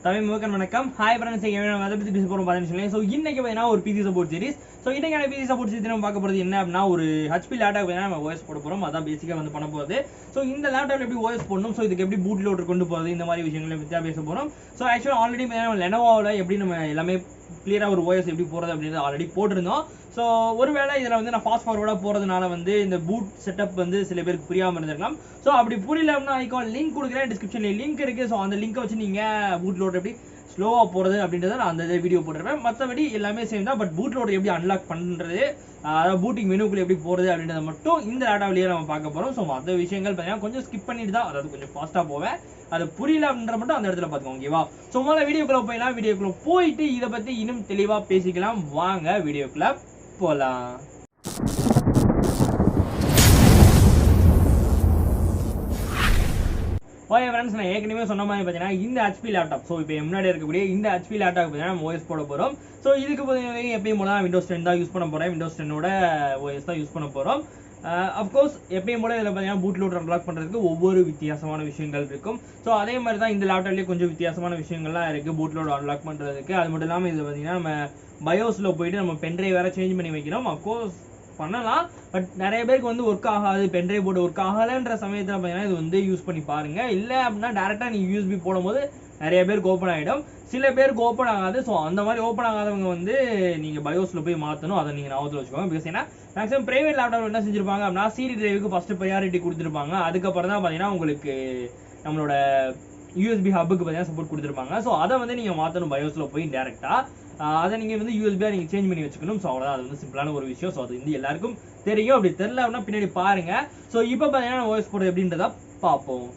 தமிழ் முகன் வணக்கம். Hi friends, அதை பற்றி பேச போகிறோம் பார்த்தீங்கன்னு ஸோ இன்னைக்கு பார்த்தீங்கன்னா ஒரு பிசி சப்போர்ட் சீரிஸ். ஸோ இன்னைக்கான பிசி சப்போர்ட் சீரிஸ் நம்ம பார்க்க போகிறது என்ன அப்படின்னா, ஒரு ஹெச்பி லேப்டாப் பார்த்தீங்கன்னா நம்ம ஓஎஸ் போட போகிறோம். அதான் பேசிக்காக வந்து பண்ண போகுது. ஸோ இந்த லேப்டாப் எப்படி ஓஎஸ் போடணும், ஸோ இதுக்கு எப்படி பூட் லோடர் கொண்டு போகிறது, இந்த மாதிரி விஷயங்களை பற்றி பேச போகிறோம். ஸோ ஆக்சுவலாக ஆல்ரெடி பார்த்தீங்கன்னா லெனோவோவில் எப்படி நம்ம எல்லாமே கிளியராக ஒரு ஓஎஸ் எப்படி போகிறது அப்படின்றது ஆல்ரெடி போட்டிருந்தோம். ஸோ ஒருவேளை இதில் வந்து நான் ஃபாஸ்ட் ஃபார்வர்டாக போகிறதுனால வந்து இந்த பூட் செட்டப் வந்து சில பேருக்கு புரியாமல் இருந்திருக்கலாம். ஸோ அப்படி புரியல அப்படின்னா ஐக்கான் லிங்க் கொடுக்குறேன், டிஸ்கிரிப்ஷனில் லிங்க் இருக்குது. ஸோ அந்த லிங்கை வச்சு நீங்கள் பூட் லோடர் எப்படி ஸ்லோவாக போகிறது அப்படின்றத நான் அந்த வீடியோ போட்டுருப்பேன். மற்றபடி எல்லாமே சேம் தான். பட் பூட் லோடர் எப்படி அன்லாக் பண்ணுறது, அதாவது பூட்டிங் மெனுக்குள்ள எப்படி போகிறது அப்படின்றத மட்டும் இந்த லேப்டாப்லேயே நம்ம பார்க்க போகிறோம். ஸோ மற்ற விஷயங்கள் பார்த்தீங்கன்னா கொஞ்சம் ஸ்கிப் பண்ணிட்டு தான், அதாவது கொஞ்சம் ஃபாஸ்ட்டாக போவேன். அது புரியல அப்படின்ற மட்டும் அந்த இடத்துல பார்த்துக்கோங்க, ஓகேவா? ஸோ முதல்ல வீடியோக்குள்ளே போயிடலாம். வீடியோக்குள்ளே போயிட்டு இதை பற்றி இன்னும் தெளிவாக பேசிக்கலாம். வாங்க வீடியோக்குள்ளே போகலாம். ஓகே ஃப்ரெண்ட்ஸ், நான் ஏற்கனவே சொன்ன மாதிரி பார்த்தீங்கன்னா இந்த ஹெச்பி லேப்டாப், ஸோ இப்போ முன்னாடி இருக்கக்கூடிய இந்த ஹெச்பி லேப்டாப் பார்த்தீங்கன்னா நம்ம ஓஎஸ் போட போகிறோம். ஸோ இதுக்கு பார்த்தீங்கன்னா எப்பயும் போல விண்டோஸ் 10 தான் யூஸ் பண்ண போகிறேன். விண்டோஸ் 10ஓட ஓஎஸ் தான் யூஸ் பண்ண போகிறோம். அஃப்கோர்ஸ் எப்பயும் போல இதில் பார்த்தீங்கன்னா பூட் லோடர் அன்லாக் பண்ணுறதுக்கு ஒவ்வொரு வித்தியாசமான விஷயங்கள் இருக்கும். ஸோ அதே மாதிரி தான் இந்த லேப்டாப்லேயே கொஞ்சம் வித்தியாசமான விஷயங்கள்லாம் இருக்குது பூட் லோடர் அன்லாக் பண்ணுறதுக்கு. அது மட்டும் இல்லாமல் இதில் பார்த்தீங்கன்னா நம்ம பயோஸில் போயிட்டு நம்ம பென்ட்ரைவ் வேறு சேஞ்ச் பண்ணி வைக்கிறோம். அஃப்கோர்ஸ் பண்ணலாம், பட் நிறைய பேருக்கு வந்து ஒர்க் ஆகாது, பென்ட்ரைவ் போட்டு ஒர்க் ஆகலைன்ற சமயத்தில் பார்த்தீங்கன்னா இது வந்து யூஸ் பண்ணி பாருங்க. இல்லை அப்படின்னா டேரெக்டாக நீங்கள் யூஎஸ்பி போடும்போது நிறைய பேருக்கு ஓப்பன் ஆகிடும், சில பேருக்கு ஓப்பன் ஆகாது. ஸோ அந்த மாதிரி ஓப்பன் ஆகாதவங்க வந்து நீங்கள் பயோஸில் போய் மாற்றணும். அதை நீங்கள் ஞாபகத்தில் வச்சுக்கோங்க. பிகாஸ் ஏன்னா மேக்ஸிமம் ப்ரைவேட் லேப்டாப் என்ன செஞ்சிருப்பாங்க அப்படின்னா சிடி டிரைவுக்கு ஃபஸ்ட்டு ப்ரையாரிட்டி கொடுத்துருப்பாங்க. அதுக்கப்புறம் தான் பார்த்தீங்கன்னா உங்களுக்கு நம்மளோட யூஎஸ்பி ஹப்புக்கு பார்த்தீங்கன்னா சப்போர்ட் கொடுத்துருப்பாங்க. ஸோ அதை வந்து நீங்கள் மாற்றணும் பயோஸில் போய் டேரெக்டாக. அதை நீங்கள் வந்து யூஎஸ்பியாக நீங்கள் சேஞ்ச் பண்ணி வச்சுக்கணும். ஸோ அவ்வளோதான், அது வந்து சிம்பிளான ஒரு விஷயம். ஸோ அது வந்து எல்லாருக்கும் தெரியும். அப்படி தெரியல அப்படின்னா பின்னாடி பாருங்க. ஸோ இப்போ பார்த்தீங்கன்னா ஓஎஸ் போடுறது எப்படின்றத பார்ப்போம்.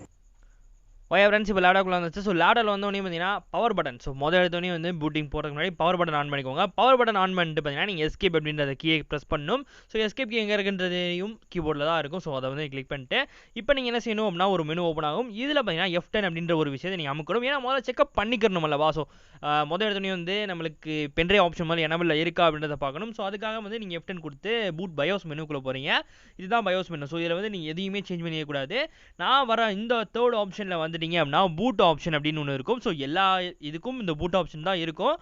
ஓகே ஃப்ரெண்ட்ஸ், இப்போ லேப்டாப்ல வந்துச்சு. ஸோ லேப்டாப்ல வந்தோடனே பார்த்தீங்கன்னா பவர் பட்டன். ஸோ எடுத்தோடனே வந்து பூட்டிங் போகிறதுக்கு முன்னாடி பவர் பட்டன் ஆன் பண்ணிக்கோங்க. பவர் பட்டன் ஆன் பண்ணிட்டு பார்த்தீங்கன்னா நீங்கள் எஸ்கேப் அப்படின்றத கீயை ப்ரெஸ் பண்ணணும். ஸோ எஸ்கேப் கீ எங்கே இருக்குன்றதையும் கீபோர்டில் தான் இருக்கும். ஸோ அதை வந்து கிளிக் பண்ணிட்டு இப்போ நீங்கள் என்ன செய்யணும் அப்படின்னா ஒரு மெனு ஓப்பன் ஆகும். இதில் பார்த்தீங்கன்னா F10 அப்படின்ற ஒரு விஷயத்தை நீங்கள் அமுக்கணும். ஏன்னா முதல்ல செக்அப் பண்ணிக்கணும் அல்லவா. ஸோ எடுத்தோடனே வந்து நம்மளுக்கு பென்ட்ரைவ் ஆப்ஷன் மாதிரி எனபிள் இருக்கா அப்படின்றத பார்க்கணும். ஸோ அதுக்காக வந்து நீங்கள் F10 கொடுத்து பூட் பயோஸ் மெனுக்குள்ளே போகிறீங்க. இதுதான் பயோஸ் மெனு. ஸோ இதில் வந்து நீங்கள் எதையுமே சேஞ்ச் பண்ணிக்கக்கூடாது. நான் வர இந்த தேர்ட் ஆப்ஷனில் வந்துட்டீங்க அப்படின்னா பூட் ஆப்ஷன் அப்படின்னு ஒன்று இருக்கும். ஸோ எல்லா இதுக்கும் இந்த பூட் ஆப்ஷன் தான் இருக்கும்.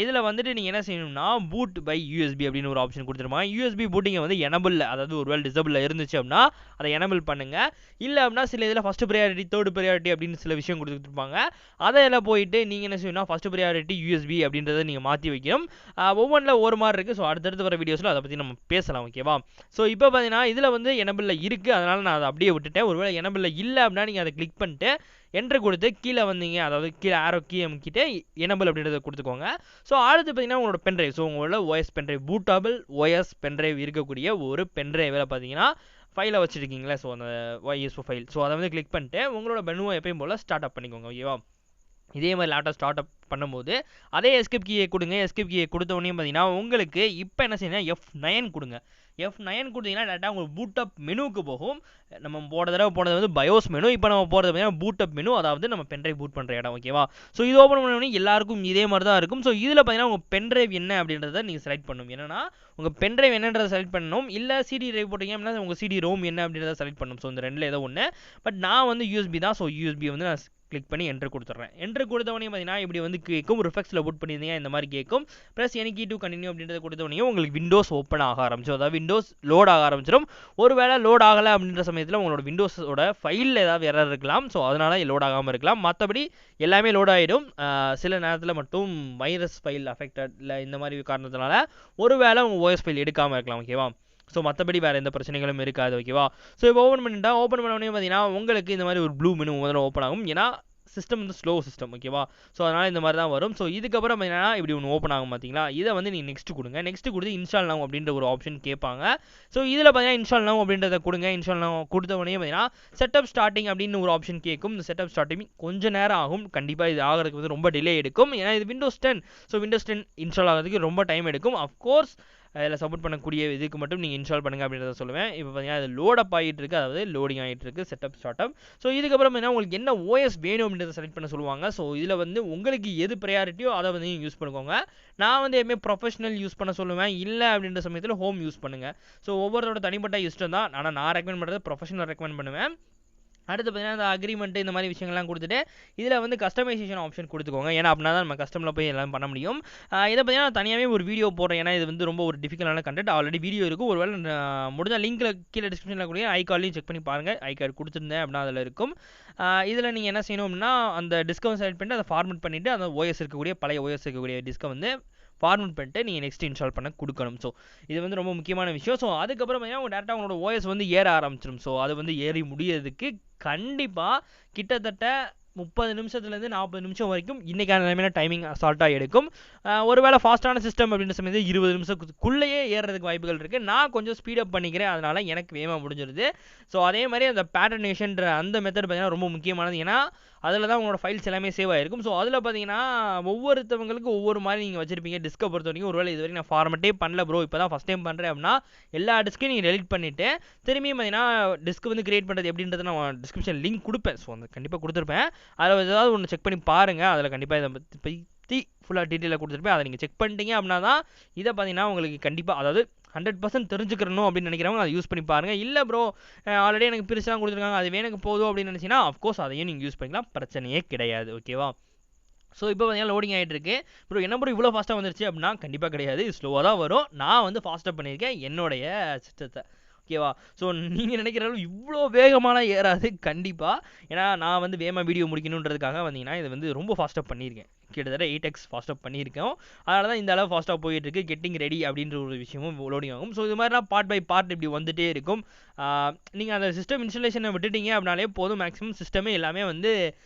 இதில் வந்துட்டு நீங்கள் என்ன செய்யணும்னா பூட் பை யூஎஸ்பி அப்படின்னு ஒரு ஆப்ஷன் கொடுத்துருப்பாங்க. யூஎஸ்பி பூட்டிங்கை வந்து எனபிள், அதாவது ஒரு வேலை டிசபிள் இருந்துச்சு அப்படின்னா அதை எனபிள் பண்ணுங்க. இல்லை அப்படின்னா சில இதில் ஃபஸ்ட் ப்ரையாரிட்டி தேர்ட் ப்ரையாரிட்டி அப்படின்னு சில விஷயம் கொடுத்துருப்பாங்க. அதில் போயிட்டு நீங்கள் என்ன செய்யணும்னா ஃபஸ்ட் ப்ரையாரிட்டி யூஎஸ்பி அப்படின்றத நீங்கள் மாற்றி வைக்கணும். ஒவ்வொன்றில் ஒரு மாதிரி இருக்குது. ஸோ அடுத்தடுத்து வர வீடியோஸில் அதை பற்றி நம்ம பேசலாம், ஓகேவா? ஸோ இப்போ பார்த்தீங்கன்னா இதில் வந்து எனபிளில் இருக்குது, அதனால் நான் அதை அப்படியே விட்டுட்டேன். ஒருவேளை எனபிளில் இல்லை அப்படின்னா நீங்கள் அதை கிளிக் பண்ணிட்டு என்ட்ரு கொடுத்து கீழே வந்தீங்க, அதாவது கீழே ஆரோ கீ அமுக்கிட்டு எனபிள் அப்படின்றத கொடுத்துக்கோங்க. ஸோ அடுத்து பார்த்தீங்கன்னா உங்களோட பென்ட்ரைவ், ஸோ உங்களோட OS pendrive, bootable OS pendrive இருக்கக்கூடிய ஒரு பென்ட்ரைவில் பார்த்தீங்கன்னா ஃபைலை வச்சுருக்கீங்களா. ஸோ அந்த OSO ஃபைல், ஸோ அதை வந்து கிளிக் பண்ணிட்டு உங்களோட மெனுவை எப்பயும் போல் ஸ்டார்ட் அப் பண்ணிக்கோங்க, ஓகேவா? இதே மாதிரி லேப்டாப் ஸ்டார்ட் அப் பண்ணும்போது அதே எஸ்கேப் கீயை கொடுங்க. எஸ்கேப் கீயை கொடுத்த உடனே பார்த்தீங்கன்னா உங்களுக்கு இப்போ என்ன செய்யணும், F9 கொடுங்க. F9 கொடுத்தீங்கன்னா டேட்டா உங்களுக்கு பூட்டப் மெனுவுக்கு போகும். நம்ம தடவை போனது வந்து பயோஸ் மெனு, இப்போ நம்ம போகிறது பார்த்தீங்கன்னா பூட்டப் மெனு, அதாவது நம்ம பென்ட்ரைவ் பூட் பண்ணுற இடம், ஓகேவா? ஸோ இது ஓப்பன் பண்ணி எல்லாருக்கும் இதே மாதிரி தான் இருக்கும். ஸோ இதில் பார்த்தீங்கன்னா உங்கள் பென்ட்ரைவ் என்ன அப்படின்றத நீங்கள் செலக்ட் பண்ணணும். என்னன்னா உங்கள் பென்ட்ரைவ் என்னன்றதை செலக்ட் பண்ணணும். இல்லை சிடி டிரைவ் போட்டீங்க அப்படின்னா உங்கள் சிடி ரோம் என்ன அப்படின்றத செலக்ட் பண்ணணும். ஸோ இந்த ரெண்டில் ஏதோ ஒன்று. பட் நான் வந்து யூஎஸ்பி தான். ஸோ யூஎஸ்பி வந்து நான் கிளிக் பண்ணி என்ட்ரு கொடுத்துட்றேன். என்ட்ரு கொடுத்தவொடனே பார்த்தீங்கன்னா இப்படி வந்து கேட்கும், ரிஃபெக்ஸில் புட் பண்ணியிருந்தீங்க இந்த மாதிரி கேட்கும். ப்ளஸ் எனக்கு டு கண்டினியூ அப்படின்றத கொடுத்தவொடனே உங்களுக்கு விண்டோஸ் ஓப்பன் ஆக ஆரம்பிச்சிடும், அதாவது விண்டோஸ் லோட் ஆக ஆரம்பிச்சிடும். ஒருவேளை லோட் ஆகலை அப்படின்ற சமயத்தில் உங்களோட விண்டோஸோட ஃபைலில் ஏதாவது எரர் இருக்கலாம். ஸோ அதனால் லோட் ஆகாமல் இருக்கலாம். மற்றபடி எல்லாமே லோட் ஆகிடும். சில நேரத்தில் மட்டும் வைரஸ் ஃபைல் அஃபெக்டட் இல்லை இந்த மாதிரி காரணத்தினால ஒருவேளை உங்கள் ஓஎஸ் ஃபைல் எடுக்காமல் இருக்கலாம், ஓகேவா? ஸோ மற்றபடி வேறு எந்த பிரச்சனைகளும் இருக்காது, ஓகேவா? ஸோ இப்போ ஓப்பன் பண்ணோடனே பார்த்தீங்கன்னா உங்களுக்கு இந்த மாதிரி ஒரு ப்ளூ மெனு முதல்ல ஓப்பன் ஆகும். ஏன்னா சிஸ்டம் வந்து ஸ்லோ சிஸ்டம், ஓகேவா? ஸோ அதனால் இந்த மாதிரி தான் வரும். ஸோ இதுக்கப்புறம் பார்த்தீங்கன்னா இப்படி ஒன்று ஓப்பன் ஆகும், பார்த்தீங்களா? இதை வந்து நீங்கள் நெக்ஸ்ட் கொடுங்க. நெக்ஸ்ட் கொடுத்து இன்ஸ்டால் நவ் அப்படின்ற ஒரு ஆப்ஷன் கேட்பாங்க. ஸோ இதில் பார்த்தீங்கன்னா இன்ஸ்டால் நவ் அப்படின்றத கொடுங்க. இன்ஸ்டால் நவ் கொடுத்த உடனே பார்த்தீங்கன்னா செட்டப் ஸ்டார்டிங் அப்படின்னு ஒரு ஆப்ஷன் கேட்கும். இந்த செட்டப் ஸ்டார்டிங் கொஞ்சம் நேரம் ஆகும். கண்டிப்பாக இது ஆகிறதுக்கு வந்து ரொம்ப டிலே எடுக்கும். ஏன்னா இது விண்டோஸ் 10. ஸோ விண்டோஸ் 10 இன்ஸ்டால் ஆகிறதுக்கு ரொம்ப டைம் எடுக்கும். அஃப்கோர்ஸ் அதில் சப்போர்ட் பண்ணக்கூடிய இதுக்கு மட்டும் நீங்கள் இன்ஸ்டால் பண்ணுங்கள் அப்படின்றத சொல்லுவேன். இப்போ பார்த்தீங்கன்னா அது லோடப் ஆகிட்டு இருக்குது, அதாவது லோடிங் ஆகிட்டு இருக்குது செட்டப் ஸ்டார்ட் அப். ஸோ இதுக்கப்புறம் பார்த்தீங்கன்னா உங்களுக்கு என்ன ஓஎஸ் வேணும் அப்படின்றத செலக்ட் பண்ண சொல்லுவாங்க. ஸோ இதில் வந்து உங்களுக்கு எது ப்ரையாரிட்டியோ அதை வந்து நீங்கள் யூஸ் பண்ணிக்கோங்க. நான் வந்து எப்பவுமே ப்ரொஃபஷனல் யூஸ் பண்ண சொல்லுவேன். இல்லை அப்படின்ற சமயத்தில் ஹோம் யூஸ் பண்ணுங்கள். ஸோ ஒவ்வொருத்தரோட தனிப்பட்ட இஷ்டம் தான். ஆனால் நான் ரெக்கமெண்ட் பண்ணுறது ப்ரொஃபஷனல் ரெக்கமெண்ட் பண்ணுவேன். அடுத்து பார்த்தீங்கன்னா அந்த அக்ரிமெண்ட் இந்த மாதிரி விஷயங்கள்லாம் கொடுத்துட்டு இதில் வந்து கஸ்டமைசேஷன் ஆப்ஷன் கொடுத்துக்கோங்க. ஏன்னா அப்படின்னா தான் நம்ம கஸ்டமில் போய் எல்லாம் பண்ண முடியும். இதை பார்த்தீங்கன்னா நான் தனியாகவே ஒரு வீடியோ போடுறேன். ஏன்னா இது வந்து ரொம்ப ஒரு டிஃபிகல்ட்டான கண்டென்ட். ஆல்ரெடி வீடியோ இருக்கும். ஒருவேளை முடிஞ்சால் லிங்க்கில் கீழே டிஸ்கிரிப்ஷனில் கூட ஐகார்ட்லையும் செக் பண்ணி பாருங்கள். ஐகார்டு கொடுத்துருந்தேன் அப்படின்னா அதில் இருக்கும். இதில் நீங்கள் என்ன செய்யணும் அப்படின்னா அந்த டிஸ்கை செலக்ட் பண்ணிட்டு அதை ஃபார்மேட் பண்ணிவிட்டு அந்த ஓஎஸ் இருக்கக்கூடிய பழைய ஓஎஸ் இருக்கக்கூடிய டிஸ்கை வந்து ஃபார்மேட் பண்ணிட்டு நீங்கள் நெக்ஸ்ட் இன்ஸ்டால் பண்ண கொடுக்கணும். ஸோ இது வந்து ரொம்ப முக்கியமான விஷயம். ஸோ அதுக்கப்புறம் பார்த்தீங்கன்னா உங்கள் டேரெக்டாக உங்களோட ஓஎஸ் வந்து ஏற ஆரம்பிச்சிடும். ஸோ அது வந்து ஏறி முடியறதுக்கு கண்டிப்பாக கிட்டத்தட்ட 30 நிமிஷத்துலேருந்து 40 நிமிஷம் வரைக்கும் இன்றைக்கான நிலைமையில டைமிங் அசால்ட்டாக எடுக்கும். ஒருவேளை ஃபாஸ்ட்டான சிஸ்டம் அப்படின்ற சமயத்தில் 20 நிமிஷத்துக்குள்ளேயே ஏறுறதுக்கு வாய்ப்புகள் இருக்குது. நான் கொஞ்சம் ஸ்பீடப் பண்ணிக்கிறேன். அதனால் எனக்கு வேகமாக முடிஞ்சிருது. ஸோ அதே மாதிரி அந்த பேட்டர்னேஷன்ற அந்த மெத்தட் பார்த்தீங்கன்னா ரொம்ப முக்கியமானது. ஏன்னா அதில் தான் உங்களோட ஃபைல்ஸ் எல்லாமே சேவ் ஆகிருக்கும். ஸோ அதில் பார்த்தீங்கன்னா ஒவ்வொருத்தவங்களுக்கு ஒவ்வொரு மாதிரி நீங்கள் வச்சிருப்பீங்க. டிஸ்கை பொறுத்த வரைக்கும் ஒருவேளை இது வரைக்கும் நான் ஃபார்மேட்டே பண்ணல ப்ரோ, இப்போ தான் ஃபஸ்ட் டைம் பண்ணுறேன் அப்படின்னா எல்லா டிஸ்க்கையும் நீங்கள் டெலிட் பண்ணிவிட்டு திரும்பியும் பார்த்தீங்கன்னா டிஸ்க் வந்து கிரியேட் பண்ணுறது எப்படின்றது நான் டிஸ்கிரிப்ஷன் லிங்க் கொடுப்பேன். ஸோ அந்த கண்டிப்பாக கொடுத்துருப்பேன். அதில் ஏதாவது ஒன்று செக் பண்ணி பாருங்கள். அதில் கண்டிப்பாக இதை பற்றி ஃபுல்லாக டீட்டெயிலாக கொடுத்துருப்பேன். அதை நீங்கள் செக் பண்ணிட்டீங்க அப்படின்னா தான் இதை பார்த்தீங்கன்னா உங்களுக்கு கண்டிப்பாக அதாவது 100% தெரிஞ்சுக்கணும் அப்படின்னு நினைக்கிறவங்க அதை யூஸ் பண்ணி பாருங்கள். இல்லை ப்ரோ ஆல்ரெடி எனக்கு பிரிச்சுலாம் கொடுத்துருக்காங்க அதுவே எனக்கு போதும் அப்படின்னு நினச்சிங்கன்னா அஃப்கோர்ஸ் அதையும் நீங்கள் யூஸ் பண்ணிக்கலாம். பிரச்சனையே கிடையாது. ஓகேவா? ஸோ இப்போ பார்த்தீங்கன்னா லோடிங் ஆகிட்டு இருக்கு. ப்ரோ என்ன ப்ரோ இவ்வளோ ஃபாஸ்ட்டாக வந்துருச்சு அப்படின்னா கண்டிப்பாக கிடையாது. இது ஸ்லோவாக தான் வரும். நான் வந்து ஃபாஸ்ட்டாக பண்ணியிருக்கேன் என்னுடைய சிஸ்டத்தை. ஓகேவா? ஸோ நீங்கள் நினைக்கிற அளவு இவ்வளோ வேகமான ஏறாது கண்டிப்பாக. ஏன்னா நான் வந்து வேகமாக வீடியோ முடிக்கணுன்றதுக்காக வந்தீங்கன்னா இது வந்து ரொம்ப ஃபாஸ்ட்டாக பண்ணியிருக்கேன். கிட்டத்தட்ட 8x ஃபாஸ்ட்டாக பண்ணியிருக்கோம். அதனால தான் இந்த அளவு ஃபாஸ்ட்டாக போயிட்டு இருக்கு. கெட்டிங் ரெடி அப்படின்ற ஒரு விஷயமும் லோடிங் ஆகும். ஸோ இது மாதிரிலாம் பார்ட் பை பார்ட் இப்படி வந்துட்டே இருக்கும். நீங்கள் அந்த சிஸ்டம் இன்ஸ்டலேஷனை விட்டுட்டீங்க அப்படின்னாலே போதும். மேக்ஸிமம் சிஸ்டமே எல்லாமே வந்து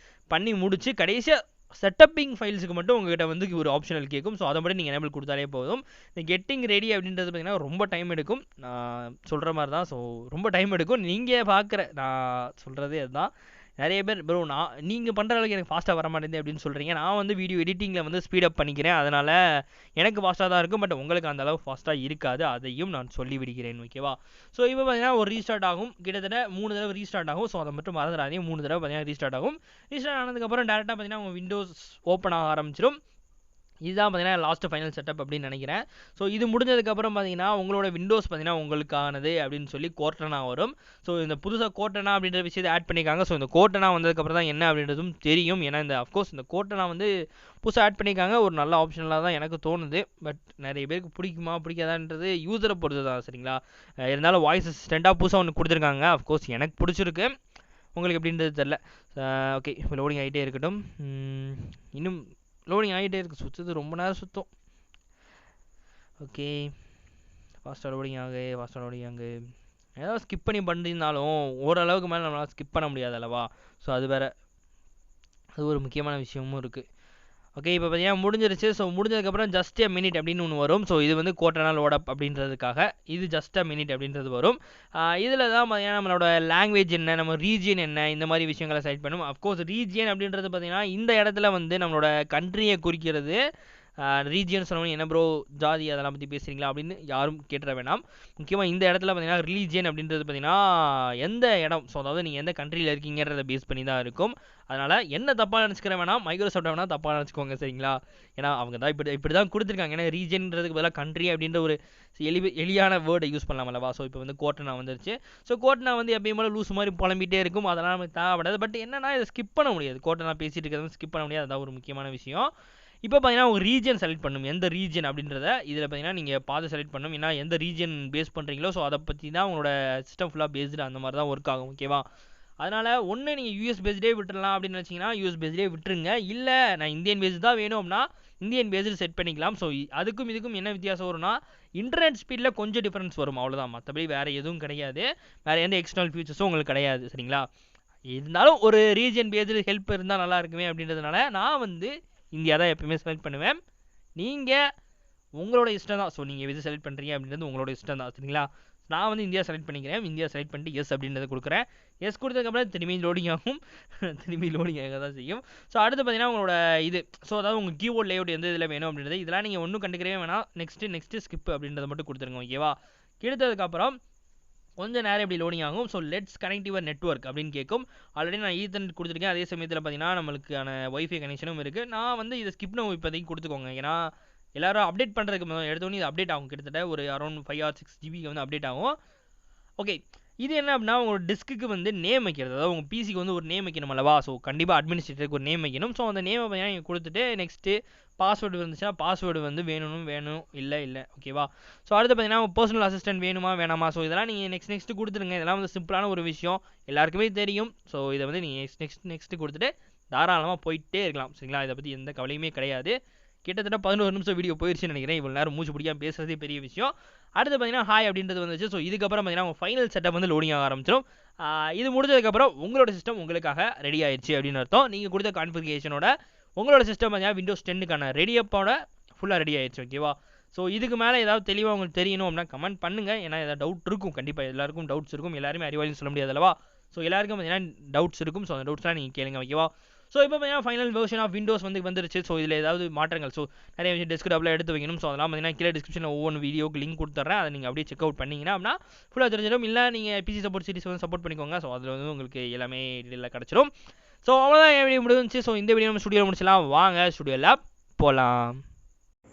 பண்ணி முடிச்சு கடைசியாக செட்டப்பிங் ஃபைல்ஸுக்கு மட்டும் உங்ககிட்ட வந்து ஒரு ஆப்ஷனல் கேட்கும். ஸோ அதை மட்டும் நீங்கள் எனேபிள் கொடுத்தாலே போதும். இந்த கெட்டிங் ரெடி அப்படின்றது பார்த்தீங்கன்னா ரொம்ப டைம் எடுக்கும். நான் சொல்கிற மாதிரி தான். ஸோ ரொம்ப டைம் எடுக்கும். நீங்கள் பார்க்குற நான் சொல்கிறதே அதுதான். நிறைய பேர் ப்ரோ நீங்கள் பண்ணுற அளவுக்கு எனக்கு ஃபாஸ்ட்டாக வர மாட்டேங்குது அப்படின்னு சொல்கிறீங்க. நான் வந்து வீடியோ எடிட்டிங்கில் வந்து ஸ்பீடப் பண்ணிக்கிறேன். அதனால் எனக்கு ஃபாஸ்ட்டாக தான் இருக்கும். பட் உங்களுக்கு அந்த அளவு ஃபாஸ்ட்டாக இருக்காது. அதையும் நான் சொல்லி விடுகிறேன். ஓகேவா? ஸோ இப்போ பார்த்தீங்கன்னா ஒரு ரீஸ்டார்ட் ஆகும். கிட்டத்தட்ட 3 தடவை ரீஸ்டார்ட் ஆகும். ஸோ அதை மட்டும் மறந்துடாதீங்க. 3 தடவை பார்த்தீங்கன்னா ரீஸ்டார்ட் ஆகும். ரீஸ்டார்ட் ஆனதுக்கப்புறம் டேரெக்டாக பார்த்தீங்கன்னா உங்கள் விண்டோஸ் ஓப்பன் ஆக ஆரம்பிச்சிடும். இதுதான் பார்த்தீங்கன்னா லாஸ்ட் ஃபைனல் செட்டப் அப்படின்னு நினைக்கிறேன். ஸோ இது முடிஞ்சதுக்கப்புறம் பார்த்தீங்கன்னா உங்களோட விண்டோஸ் பார்த்தீங்கன்னா உங்களுக்கானது அப்படின்னு சொல்லி கோர்டனா வரும். ஸோ இந்த புதுசாக கோர்டனா அப்படின்ற விஷயத்தை ஆட் பண்ணியிருக்காங்க. ஸோ இந்த கோர்டனா வந்ததுக்கப்புறம் தான் என்ன அப்படின்றதும் தெரியும். ஏன்னா இந்த அஃப்கோர்ஸ் இந்த கோர்டனா வந்து புதுசாக ஆட் பண்ணியிருக்காங்க. ஒரு நல்ல ஆப்ஷனலாக தான் எனக்கு தோணுது. பட் நிறைய பேருக்கு பிடிக்குமா பிடிக்காதான்றது யூஸரை பொறுத்து தான். சரிங்களா? இருந்தாலும் வாய்ஸ் அசிஸ்டண்ட்டாக புதுசாக ஒன்று கொடுத்துருக்காங்க. அஃப்கோர்ஸ் எனக்கு பிடிச்சிருக்கு. உங்களுக்கு எப்படின்றது தெரில. ஓகே இப்போ லோடிங் ஆகிட்டே இருக்கட்டும். இன்னும் லோடிங் ஆகிட்டே இருக்குது. சுற்றுது ரொம்ப நேரம் சுற்றும். ஓகே ஃபாஸ்ட்டாக லோடிங் ஆகு. ஏதாவது ஸ்கிப் பண்ணி பண்ணியிருந்தாலும் ஓரளவுக்கு மேலே நம்மளால் ஸ்கிப் பண்ண முடியாது அல்லவா? ஸோ அது வேறு, அது ஒரு முக்கியமான விஷயமும் இருக்குது. ஓகே இப்போ பார்த்தீங்கன்னா முடிஞ்சிருச்சு. ஸோ முடிஞ்சதுக்கப்புறம் ஜஸ்ட் a மினிட் அப்படின்னு ஒன்று வரும். ஸோ இது வந்து கோர்டனா லோட் அப் அப்படின்றதுக்காக இது ஜஸ்ட் a மினிட் அப்படின்றது வரும். இதில் தான் பார்த்தீங்கன்னா நம்மளோட லாங்குவேஜ் என்ன, நம்ம ரீஜியன் என்ன, இந்த மாதிரி விஷயங்களை செலக்ட் பண்ணும். அஃப்கோர்ஸ் ரீஜியன் அப்படின்றது பார்த்தீங்கன்னா இந்த இடத்துல வந்து நம்மளோட கண்ட்ரியை குறிக்கிறது. ரீஜியன் சொன்னோன்னு என்ன ப்ரோ ஜாதி அதெல்லாம் பற்றி பேசுகிறீங்களா அப்படின்னு யாரும் கேட்டுற வேணாம். முக்கியமாக இந்த இடத்துல பார்த்தீங்கன்னா ரிலீஜியன் அப்படின்றது பார்த்தீங்கன்னா எந்த இடம், ஸோ அதாவது நீங்கள் எந்த கண்ட்ரியில் இருக்கீங்கன்றதை பேஸ் பண்ணி தான் இருக்கும். அதனால் என்ன தப்பாக நினச்சிக்கிற வேணாம், மைக்ரோசாஃப்ட் வேணால் தப்பாக நினச்சிக்கோங்க. சரிங்களா? ஏன்னா அவங்க தான் இப்படி தான் கொடுத்துருக்காங்க. ஏன்னா ரீஜியன்றதுக்கு பதிலாக கண்ட்ரி அப்படின்ற ஒரு எளியான வேர்டை யூஸ் பண்ணலாம் அல்லவா? ஸோ இப்போ வந்து கோர்டனா வந்துருச்சு. ஸோ கோர்டனா வந்து எப்பயும் போல லூஸ் மாதிரி புலம்பிகிட்டே இருக்கும். அதெல்லாம் நமக்கு தேவைப்படாது. பட் என்னன்னா இதை ஸ்கிப் பண்ண முடியாது. கோர்டனா பேசிட்டு இருக்கிறது ஸ்கிப் பண்ண முடியாது. அதான் ஒரு முக்கியமான விஷயம். இப்போ பார்த்தீங்கன்னா உங்கள் ரீஜன் செலக்ட் பண்ணணும். எந்த ரீஜன் அப்படின்றத இதில் பார்த்தீங்கன்னா நீங்கள் பார்த்து செலக்ட் பண்ணணும். ஏன்னா எந்த ரீஜன் பேஸ் பண்ணுறீங்களோ ஸோ அதை பற்றி தான் உங்களோட சிஸ்டம் ஃபுல்லாக பேஸ்டு அந்த மாதிரி தான் ஒர்க் ஆகும். ஓகேவா? அதனால் ஒன்று நீங்கள் யூஎஸ் பேஸ்டே விட்டுடலாம் அப்படின்னு நினச்சிங்கன்னா யூஎஸ் பேஸ்டே விட்டுருங்க. இல்லை நான் இந்தியன் பேஸ்டு தான் வேணும் அப்படின்னா இந்தியன் பேஸ்டு செட் பண்ணிக்கலாம். ஸோ அதுக்கும் இதுக்கும் என்ன வித்தியாசம் வரும்னா இன்டர்நெட் ஸ்பீடில் கொஞ்சம் டிஃப்ரென்ஸ் வரும். அவ்வளோதான். மற்றபடி வேறு எதுவும் கிடையாது. வேறு எந்த எக்ஸ்டர்னல் ஃபியூச்சர்ஸும் உங்களுக்கு கிடையாது. சரிங்களா? இருந்தாலும் ஒரு ரீஜன் பேஸ்டு ஹெல்ப் இருந்தால் நல்லா இருக்குமே அப்படின்றதுனால நான் வந்து இந்தியா தான் எப்பயுமே செலக்ட் பண்ணுவேன். நீங்கள் உங்களோட இஷ்டம் தான். ஸோ நீங்கள் எது செலக்ட் பண்ணுறீங்க அப்படின்றது உங்களோட இஷ்டம் தான். சரிங்களா? நான் வந்து இந்தியா செலக்ட் பண்ணிக்கிறேன். இந்தியா செலக்ட் பண்ணிட்டு எஸ் அப்படின்றத கொடுக்குறேன். எஸ் கொடுத்ததுக்கப்புறம் திரும்பி லோடிங் ஆகும். திரும்பி லோடிங் ஆக தான் செய்யும். ஸோ அடுத்து பார்த்தீங்கன்னா உங்களோட இது, ஸோ அதாவது உங்கள் கீபோர்ட் லேஅவுட் எந்த இதில் வேணும் அப்படின்றது இதெல்லாம் நீங்கள் ஒன்றும் கண்டுக்கவே வேணாம். நெக்ஸ்ட்டு ஸ்கிப் அப்படின்றத மட்டும் கொடுத்துருங்க. ஓகேவா? எடுத்ததுக்கப்புறம் கொஞ்சம் நேரம் இப்படி லோடிங் ஆகும். So let's connect your network அப்படின்னு கேட்கும். ஆல்ரெடி நான் ஈத்தர்நெட் கொடுத்துருக்கேன். அதே சமயத்தில் பார்த்தீங்கன்னா நம்மளுக்கான வைஃபை கனெக்ஷனும் இருக்குது. நான் வந்து இதை ஸ்கிப் நோ இப்போதைக்கு கொடுத்துக்கோங்க. ஏன்னா எல்லாரும் அப்டேட் பண்ணுறதுக்கு எடுத்தோன்னே இது அப்டேட் ஆகும். கிட்டத்தட்ட ஒரு அரௌண்ட் 5 or 6 GB வந்து அப்டேட் ஆகும். ஓகே இது என்ன அப்படின்னா உங்களோட டிஸ்க்கு வந்து நேம் வைக்கிறது, அதாவது உங்கள் பிசிக்கு வந்து ஒரு நேம் வைக்கணும் அல்லவா. ஸோ கண்டிப்பாக அட்மினிஸ்ட்ரேட்டருக்கு ஒரு நேம் வைக்கணும். ஸோ அந்த நேமை பார்த்தீங்கன்னா நீங்கள் கொடுத்துட்டு நெக்ஸ்ட்டு பாஸ்வேர்டு இருந்துச்சுன்னா பாஸ்வேர்டு வந்து வேணும் இல்லை ஓகேவா. ஸோ அடுத்து பார்த்தீங்கன்னா பர்சனல் அசிஸ்டன்ட் வேணுமா வேணாமா. ஸோ இதெல்லாம் நீங்கள் நெக்ஸ்ட் கொடுத்துருங்க. இதெல்லாம் வந்து சிம்பிளான ஒரு விஷயம், எல்லாருக்குமே தெரியும். ஸோ இதை வந்து நீங்கள் நெக்ஸ்ட் கொடுத்துட்டு தாராளமாக போயிட்டே இருக்கலாம் சரிங்களா. இதை பற்றி எந்த கவலையுமே கிடையாது. கிட்டத்தட்ட 11 நிமிஷம் வீடியோ போயிடுச்சுன்னு நினைக்கிறேன். இவ்வளோ நேரம் மூச்சு பிடிக்காம பேசுறதே பெரிய விஷயம். அடுத்து பார்த்தீங்கன்னா ஹாய் அப்படின்றது வந்துச்சு. ஸோ இதுக்கப்புறம் பார்த்தீங்கன்னா உங்கள் ஃபைனல் செட்டப் வந்து லோடிங் ஆக ஆரம்பிச்சிடும். இது முடிஞ்சதுக்கப்புறம் உங்களோட சிஸ்டம் உங்களுக்காக ரெடி ஆயிடுச்சு அப்படின்னு அர்த்தம். நீங்கள் கொடுத்த கான்ஃபிகரேஷனோட உங்களோட சிஸ்டம் பார்த்தீங்கன்னா விண்டோஸ் 10க்கான ரெடியப்போட ஃபுல்லாக ரெடி ஆயிடுச்சு ஓகேவா. ஸோ இதுக்கு மேலே ஏதாவது தெளிவாக உங்களுக்கு தெரியணும் அப்படின்னா கமெண்ட் பண்ணுங்கள். ஏன்னா ஏதாவது டவுட் இருக்கும், கண்டிப்பாக எல்லாருக்கும் டவுட்ஸ் இருக்கும். எல்லாருமே அறிவாளின்னு சொல்ல முடியாது அல்லவா. ஸோ எல்லாருக்கும் பார்த்தீங்கன்னா டவுட்ஸ் இருக்கும். ஸோ அந்த டவுட்ஸ்லாம் நீங்கள் கேளுங்க ஓகேவா. ஸோ இப்போ பார்த்தீங்கன்னா ஃபைனல் வெர்ஷன் ஆஃப் விண்டோஸ் வந்துருச்சு. ஸோ இதில் ஏதாவது மாற்றங்கள், ஸோ நிறைய விஷயம் டெஸ்க்டாப்பில் எடுத்து வைக்கணும். ஸோ அதெல்லாம் பார்த்தீங்கன்னா கீழே டிஸ்கிரிப்ஷனில் ஒவ்வொரு வீடியோக்கு லிங்க் கொடுத்துட்றேன். அதை நீங்கள் அப்படியே செக் அவுட் பண்ணிங்கன்னா அப்படின்னா ஃபுல்லாக தெரிஞ்சிடும். இல்லை நீங்கள் பிசி சப்போர்ட் சீரிஸ் வந்து சப்போர்ட் பண்ணிக்கோங்க. ஸோ அதில் வந்து உங்களுக்கு எல்லாமே டீட்டெயிலாக கிடச்சிடும். ஸோ அவ்வளோதான் என் வீடியோ முடிஞ்சிச்சு. ஸோ இந்த வீடியோ நம்ம ஸ்டுடியோவில் முடிச்சலாம். வாங்க ஸ்டுடியோவில் போகலாம்.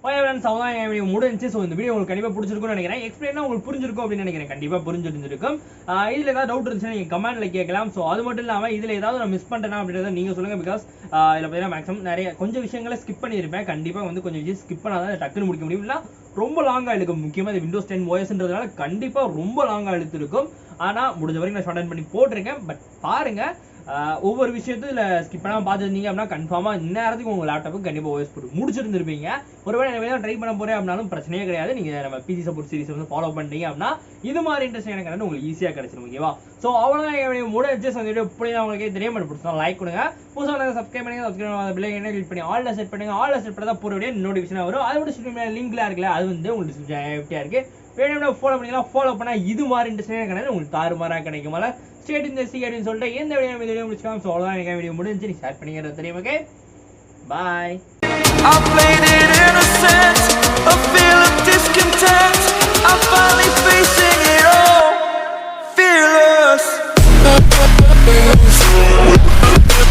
ஓகே ஃப்ரெண்ட்ஸ், அவ்வளோதான் என் வீடியோ முடிஞ்சிச்சு. ஸோ இந்த வீடியோ உங்களுக்கு கண்டிப்பாக பிடிச்சிருக்கும்னு நினைக்கிறேன். எக்ஸ்பிளைனா உங்களுக்கு புரிஞ்சிருக்கும் அப்படின்னு நினைக்கிறேன். கண்டிப்பாக புரிஞ்சிருக்கும். இதில் ஏதாவது டவுட் இருந்துச்சுன்னா நீங்கள் கமெண்ட்டில் கேட்கலாம். ஸோ அது மட்டும் இல்லாமல் இதில் ஏதாவது நான் மிஸ் பண்ணிட்டேன்னா அப்படின்றத நீங்கள் சொல்லுங்கள். பிகாஸ் இதில் பார்த்தீங்கன்னா மேக்ஸிமம் நிறைய கொஞ்சம் விஷயங்களை ஸ்கிப் பண்ணியிருப்பேன். கண்டிப்பாக வந்து கொஞ்சம் விஷயம் ஸ்கிப் பண்ணால் தான் டக்குன்னு முடிக்க முடியும். இல்லை ரொம்ப லாங்காக இழுக்கும். முக்கியமாக இது விண்டோஸ் 10 OSன்றதுனால கண்டிப்பாக ரொம்ப லாங்காக இழுத்துருக்கும். ஆனால் முடிஞ்ச வரைக்கும் நான் ஷார்ட் பண்ணி போட்டிருக்கேன். பட் பாருங்கள், ஒவ்வொரு விஷயத்தையும் இல்லை ஸ்கிப் பண்ணாமல் பார்த்துருந்தீங்க அப்படின்னா கன்ஃபார்மாக இந்நேரத்துக்கு உங்கள் லேப்டாப்புக்கு கண்டிப்பாக ஓஎஸ் போட்டு முடிச்சிருந்துருப்பீங்க. ஒருவேளை நான் ட்ரை பண்ண போகிறேன் அப்படின்னாலும் பிரச்சனையே கிடையாது. நீங்கள் நம்ம பிசி சப்போர்ட் சீரிஸ் வந்து ஃபாலோ பண்ணிட்டீங்க அப்படின்னா இது மாதிரி இன்ட்ரெஸ்ட் எனக்கு உங்களுக்கு ஈஸியாக கிடைச்சிடும் ஓகேவா. ஸோ அவ்வளோதான் முடிஞ்சு. அந்த வீடியோ இப்படி உங்களுக்கு தெரியாம பிடிச்சா லைக் கொடுங்க. புதுசாக சப்ஸ்கிரைப் பண்ணுங்க. சப்ஸ்கிரைப் பிள்ளை என்ன கிளிக் பண்ணி ஆல்ல செட் பண்ணுங்க. ஆல்ல செட் பண்ணி தான் போகிற நோட்டிஃபிகேஷன் வரும். அதை விட லிங்க்ல இருக்குல்ல, அது வந்து உங்களுக்கு டிஸ்கிரிப்ஷன் இருக்கு. வேணும்னா ஃபாலோ பண்ணிக்கலாம். ஃபாலோ பண்ணால் இது மாதிரி இன்ட்ரெஸ்ட் கிடையாது, உங்களுக்கு தாறுமாறாக கிடைக்குமால ஸ்டேட் இந்த சி அப்படின்னு சொல்லிட்டு எந்த வீடியோ முடிச்சுக்கலாம். ஸோ அவ்வளோதான் எனக்கு வீடியோ முடிஞ்சு. நீ ஷேர் பண்ணிக்கிறது தெரியும். Okay bye.